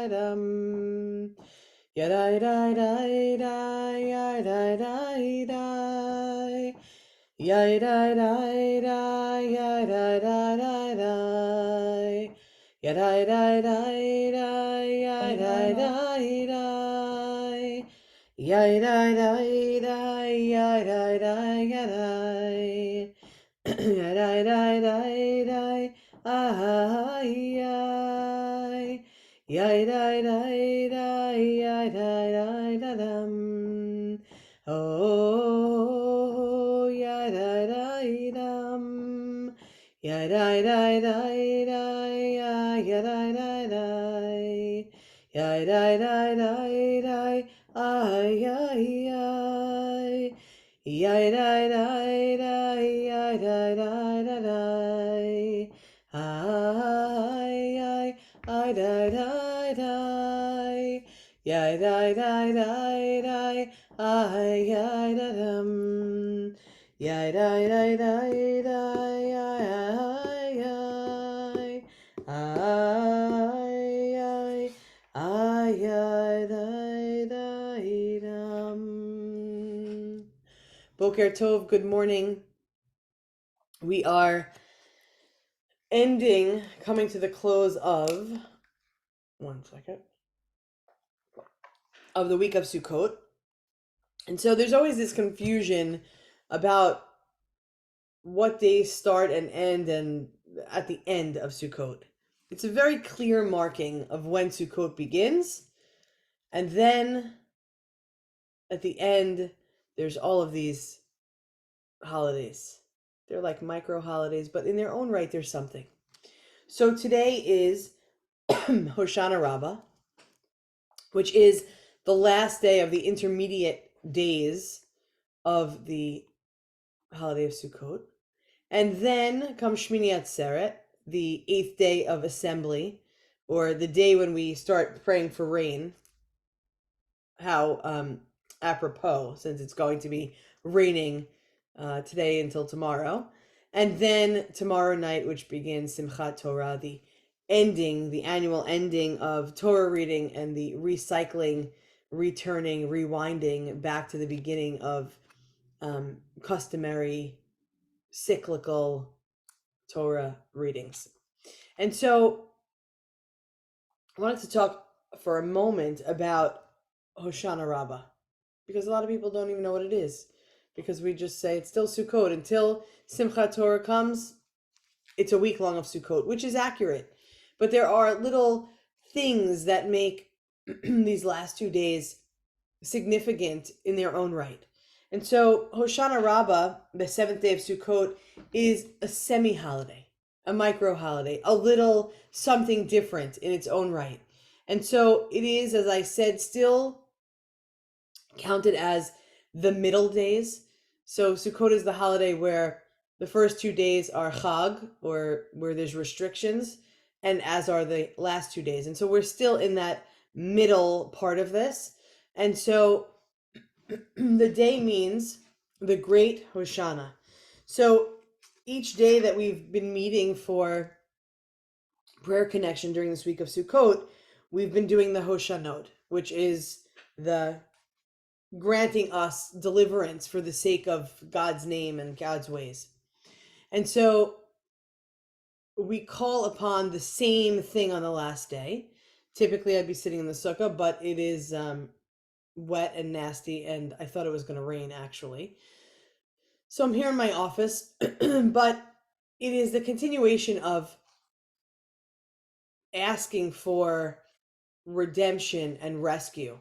dum. Yadai dai dai dai yadai dai dai. Yai dai dai dai yai dai dai dai dai. Yadai dai dai dai yai dai dai dai. Yai dai dai dai yai dai dai yadai. Yadai dai dai dai. Ay ay. Yai dai dai dai yai dai dai da dum. Oh, yai dai dai dum. Yai dai dai dai dai yai dai dai dai. Yai dai dai dai dai. Ay ay ay. Yai dai dai dai yai dai dai da dai. Ay ay ay dai dai dai. Yai dai dai dai dai. Ay ay da dum. Yai dai dai dai dai. Ay ay ay. Ay ay ay ay dai dai dum. Boker Tov, good morning. We are coming to the close of, of the week of Sukkot. And so there's always this confusion about what days start and end and at the end of Sukkot. It's a very clear marking of when Sukkot begins. And then at the end, there's all of these holidays. They're like micro holidays, but in their own right, there's something. So today is Hoshana Rabbah, which is the last day of the intermediate days of the holiday of Sukkot. And then comes Shemini Artzeret, the 8th day of assembly, or the day when we start praying for rain. How apropos, since it's going to be raining today until tomorrow. And then tomorrow night, which begins Simchat Torah, the annual ending of Torah reading and the recycling, returning, rewinding back to the beginning of customary cyclical Torah readings. And so I wanted to talk for a moment about Hoshana Rabbah, because a lot of people don't even know what it is, because we just say it's still Sukkot. Until Simchat Torah comes, it's a week long of Sukkot, which is accurate. But there are little things that make these last 2 days significant in their own right. And so Hoshana Rabbah, the 7th day of Sukkot, is a semi-holiday, a micro-holiday, a little something different in its own right. And so it is, as I said, still counted as the middle days. So Sukkot is the holiday where the first 2 days are Chag, or where there's restrictions, and as are the last 2 days. And so we're still in that middle part of this. And so the day means the great Hoshana. So each day that we've been meeting for prayer connection during this week of Sukkot, we've been doing the Hoshanot, which is the granting us deliverance for the sake of God's name and God's ways. And so we call upon the same thing on the last day. Typically I'd be sitting in the sukkah, but it is wet and nasty, and I thought it was going to rain actually. So I'm here in my office, but it is the continuation of asking for redemption and rescue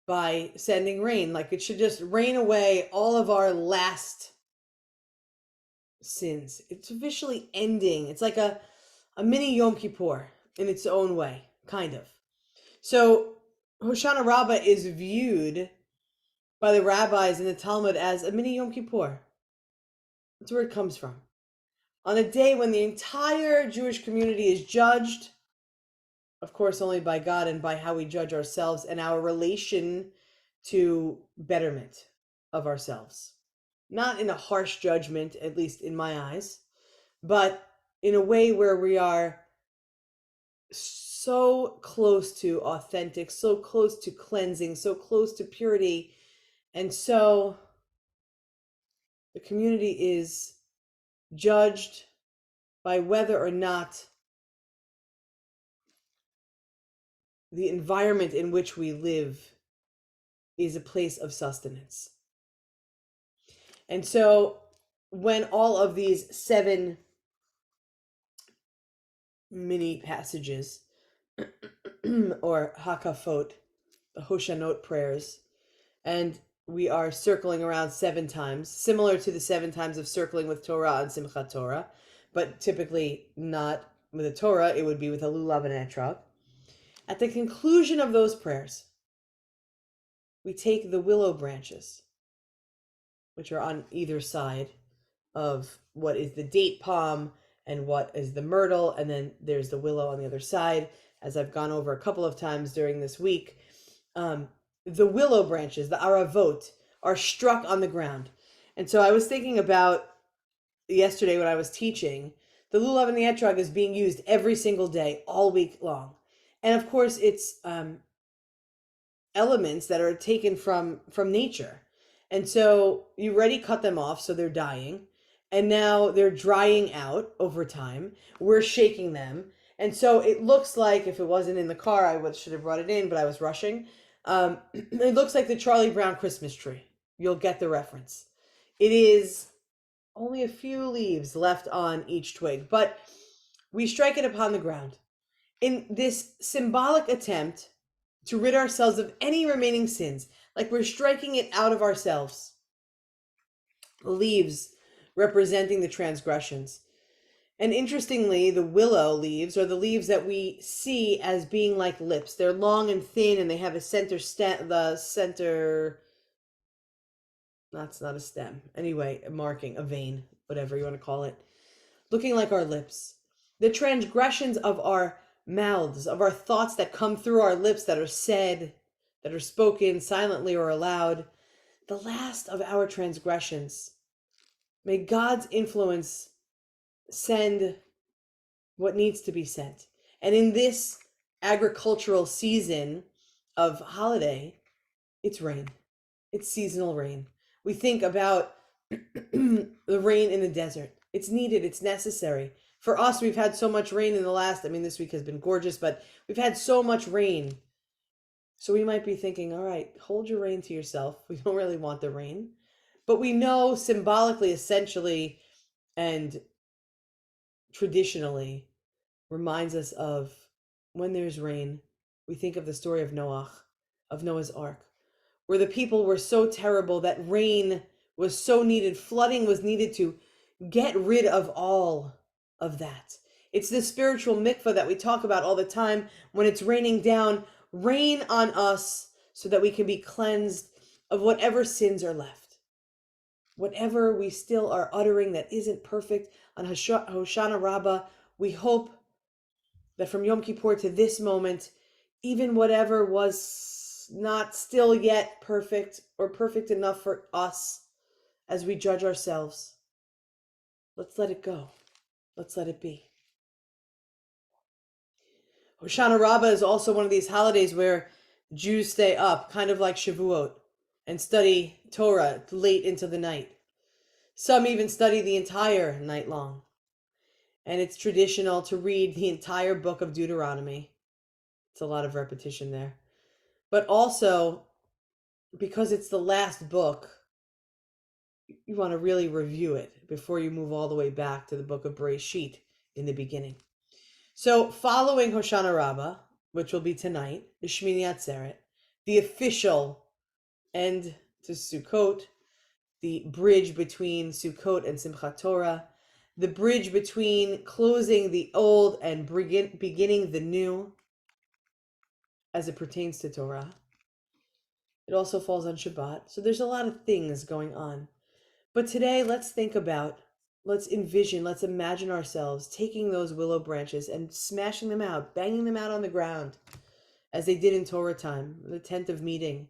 by sending rain. Like, it should just rain away all of our last sins. It's officially ending. It's like a mini Yom Kippur in its own way, kind of. So Hoshana Rabbah is viewed by the rabbis in the Talmud as a mini Yom Kippur. That's where it comes from. On a day when the entire Jewish community is judged, of course, only by God and by how we judge ourselves and our relation to betterment of ourselves. Not in a harsh judgment, at least in my eyes, but in a way where we are so close to authentic, so close to cleansing, so close to purity. And so the community is judged by whether or not the environment in which we live is a place of sustenance. And so when all of these 7 mini passages or hakafot, the Hoshanot prayers, and we are circling around 7 times, similar to the 7 times of circling with Torah and Simchat Torah, but typically not with a Torah, it would be with a lulav and etrog. At the conclusion of those prayers, we take the willow branches, which are on either side of what is the date palm and what is the myrtle, and then there's the willow on the other side, as I've gone over a couple of times during this week. The willow branches, the aravot, are struck on the ground. And so I was thinking about yesterday when I was teaching, the lulav and the etrog is being used every single day, all week long. And of course, it's elements that are taken from nature. And so you already cut them off, so they're dying. And now they're drying out over time. We're shaking them. And so it looks like, if it wasn't in the car, I should have brought it in, but I was rushing. It looks like the Charlie Brown Christmas tree. You'll get the reference. It is only a few leaves left on each twig, but we strike it upon the ground in this symbolic attempt to rid ourselves of any remaining sins, like we're striking it out of ourselves. The leaves representing the transgressions. And interestingly, the willow leaves are the leaves that we see as being like lips. They're long and thin, and they have a that's not a stem. Anyway, a marking, a vein, whatever you want to call it, looking like our lips. The transgressions of our mouths, of our thoughts that come through our lips, that are said, that are spoken silently or aloud, the last of our transgressions. May God's influence send what needs to be sent. And in this agricultural season of holiday, it's rain. It's seasonal rain. We think about the rain in the desert. It's needed. It's necessary. For us, we've had so much rain in the last, this week has been gorgeous, but we've had so much rain. So we might be thinking, all right, hold your rain to yourself. We don't really want the rain. But we know symbolically, essentially, and traditionally reminds us of when there's rain, we think of the story of Noah, of Noah's Ark, where the people were so terrible that rain was so needed, flooding was needed to get rid of all of that. It's the spiritual mikvah that we talk about all the time. When it's raining down, rain on us so that we can be cleansed of whatever sins are left. Whatever we still are uttering that isn't perfect on Hoshana Rabbah, we hope that from Yom Kippur to this moment, even whatever was not still yet perfect or perfect enough for us as we judge ourselves, let's let it go. Let's let it be. Hoshana Rabbah is also one of these holidays where Jews stay up, kind of like Shavuot, and study Torah late into the night. Some even study the entire night long. And it's traditional to read the entire book of Deuteronomy. It's a lot of repetition there. But also, because it's the last book, you want to really review it before you move all the way back to the book of Bereshit in the beginning. So following Hoshana Rabbah, which will be tonight, is Shemini Artzeret, the official end to Sukkot, the bridge between Sukkot and Simchat Torah, the bridge between closing the old and beginning the new as it pertains to Torah. It also falls on Shabbat. So there's a lot of things going on. But today, let's envision, let's imagine ourselves taking those willow branches and smashing them out, banging them out on the ground, as they did in Torah time, the tent of meeting,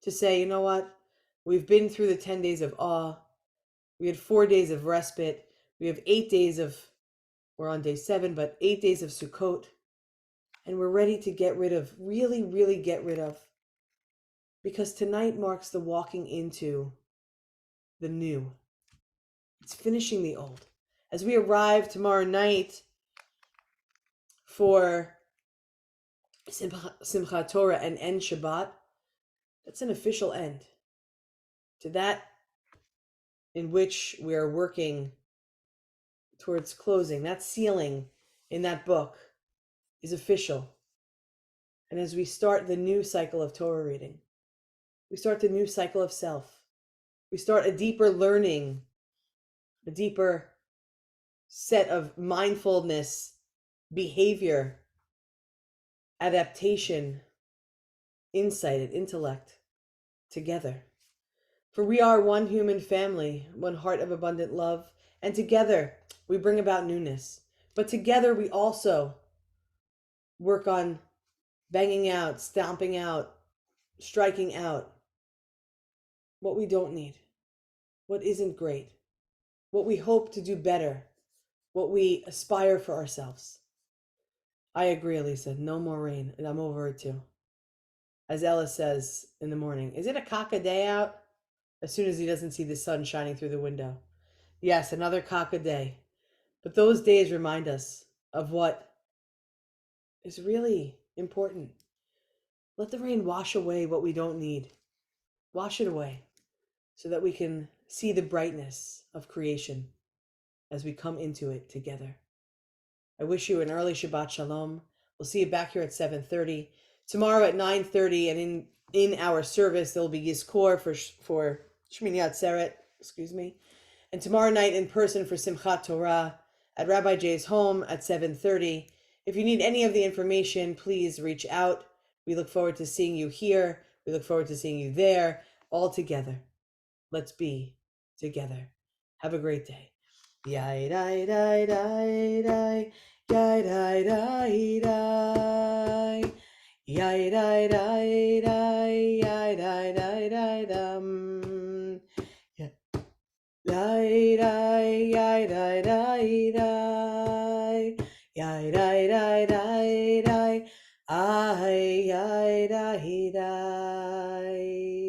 to say, you know what? We've been through the 10 days of awe. We had 4 days of respite. We have 8 days we're on day 7, but 8 days of Sukkot. and we're ready to get rid of, really, really get rid of. Because tonight marks the walking into the new. It's finishing the old. As we arrive tomorrow night for Simchat Torah and end Shabbat, that's an official end to that in which we are working towards closing. That sealing in that book is official. And as we start the new cycle of Torah reading, we start the new cycle of self. We start a deeper learning, a deeper set of mindfulness, behavior, adaptation, insight, and intellect together. For we are one human family, one heart of abundant love, and together we bring about newness. But together we also work on banging out, stomping out, striking out what we don't need, what isn't great, what we hope to do better, what we aspire for ourselves. I agree, Elisa. No more rain, and I'm over it too. As Ella says in the morning, is it a cock a day out? As soon as he doesn't see the sun shining through the window. Yes, another cock a day. But those days remind us of what is really important. Let the rain wash away what we don't need. Wash it away so that we can see the brightness of creation as we come into it together. I wish you an early Shabbat Shalom. We'll see you back here at 7:30. Tomorrow at 9:30, and in our service, there will be Yizkor for Shemini Artzeret, And tomorrow night in person for Simchat Torah at Rabbi Jay's home at 7:30. If you need any of the information, please reach out. We look forward to seeing you here. We look forward to seeing you there, all together. Let's be together. Have a great day. Yai dai dai dai dai, yai dai dai dai, yai dai dai dai, yai dai dai dai dum, yai dai yai dai dai dai, yai dai dai dai dai, ay yai dai dai.